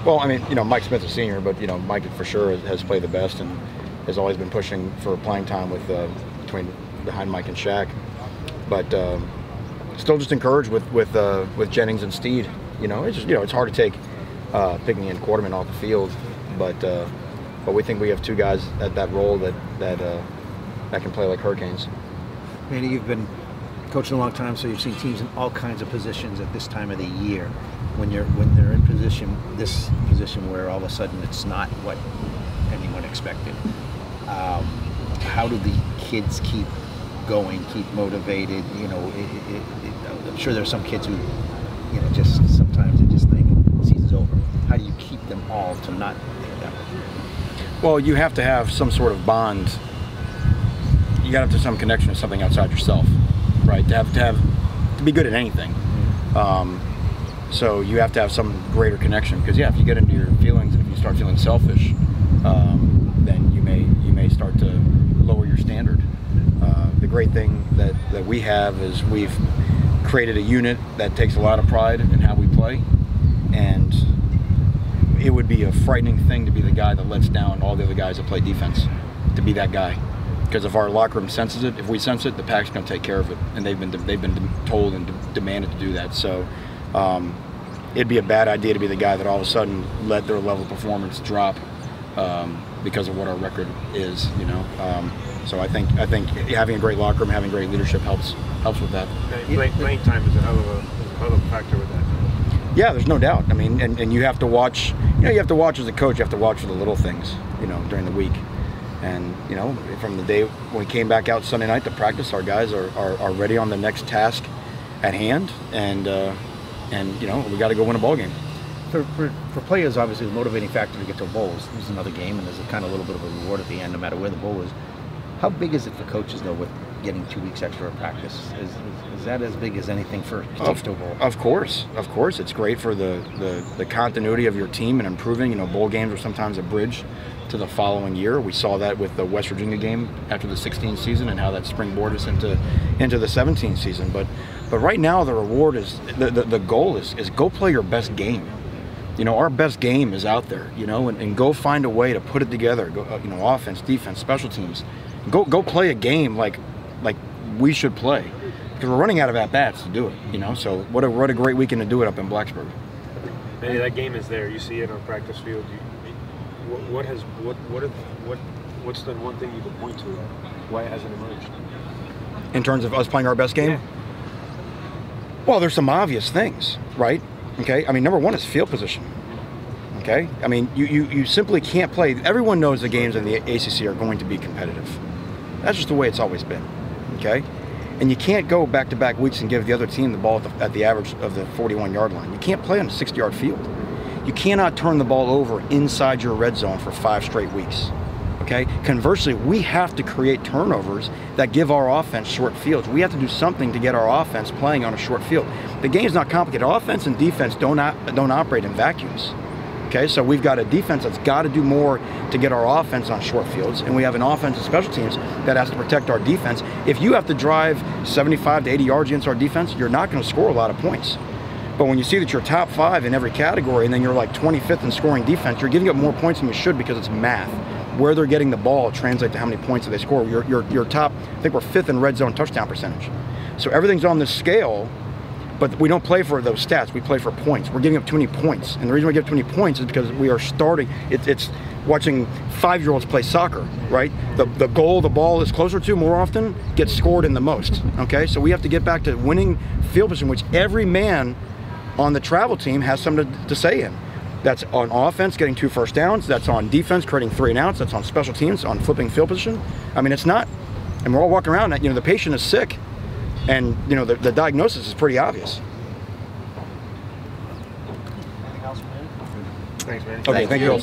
Well, I mean, Mike Smith's a senior, but Mike for sure has played the best and has always been pushing for playing time with behind Mike and Shaq. But still, just encouraged with Jennings and Steed. It's just it's hard to take Pickney and Quarterman off the field, but we think we have two guys at that role that can play like hurricanes. Manny, you've been coaching a long time, so you've seen teams in all kinds of positions at this time of the year. When they're in this position where all of a sudden it's not what anyone expected. How do the kids keep going, keep motivated? I'm sure there's some kids who, just sometimes they just think the season's over. How do you keep them all to not think that way? Well, you have to have some sort of bond. You got to have some connection to something outside yourself, right? To be good at anything. So you have to have some greater connection, because if you get into your feelings and if you start feeling selfish, then you may start to lower your standard. The great thing that we have is we've created a unit that takes a lot of pride in how we play, and it would be a frightening thing to be the guy that lets down all the other guys that play defense, to be that guy. Because if our locker room senses it, if we sense it, the Pack's going to take care of it, and they've been told and demanded to do that. So it'd be a bad idea to be the guy that all of a sudden let their level of performance drop because of what our record is. So I think having a great locker room, having great leadership helps with that. Playing time is a hell of a factor with that. Yeah, there's no doubt. I mean, and you have to watch. You have to watch as a coach. You have to watch for the little things. During the week. And from the day when we came back out Sunday night to practice, our guys are ready on the next task at hand, and we got to go win a ball game. For players, obviously the motivating factor to get to a bowl is lose another game, and there's a kind of a little bit of a reward at the end, no matter where the bowl is. How big is it for coaches though, with getting 2 weeks extra of practice? Is that as big as anything for teams to a bowl? Of course, it's great for the continuity of your team and improving. Bowl games are sometimes a bridge to the following year. We saw that with the West Virginia game after the 16th season, and how that springboarded us into the 17th season. But right now the reward is the goal is go play your best game. Our best game is out there. And go find a way to put it together. Go, offense, defense, special teams. Go play a game like we should play, because we're running out of at-bats to do it. So what a great weekend to do it up in Blacksburg. Manny, that game is there. You see it on practice field. What's the one thing you could point to? Why it hasn't emerged? In terms of us playing our best game? Yeah. Well, there's some obvious things, right? Okay. I mean, number one is field position. Okay. I mean, you simply can't play. Everyone knows the games in the ACC are going to be competitive. That's just the way it's always been. Okay. And you can't go back-to-back weeks and give the other team the ball at the average of the 41-yard line. You can't play on a 60-yard field. You cannot turn the ball over inside your red zone for 5 straight weeks. Okay? Conversely, we have to create turnovers that give our offense short fields. We have to do something to get our offense playing on a short field. The game's not complicated. Offense and defense don't operate in vacuums. Okay, so we've got a defense that's got to do more to get our offense on short fields, and we have an offense and special teams that has to protect our defense. If you have to drive 75 to 80 yards against our defense, you're not going to score a lot of points. But when you see that you're top 5 in every category, and then you're like 25th in scoring defense, you're giving up more points than you should, because it's math. Where they're getting the ball translates to how many points that they score. You're top, I think we're 5th in red zone touchdown percentage. So everything's on this scale. But we don't play for those stats. We play for points. We're giving up too many points. And the reason we give too many points is because we are starting. It's watching 5-year-olds play soccer, right? The goal the ball is closer to more often gets scored in the most, okay? So we have to get back to winning field position, which every man on the travel team has something to say in. That's on offense, getting 2 first downs. That's on defense, creating 3 and outs. That's on special teams, on flipping field position. I mean, it's not, and we're all walking around, the patient is sick. And, the diagnosis is pretty obvious. Anything else, man? Thanks, man. Okay, thank you all.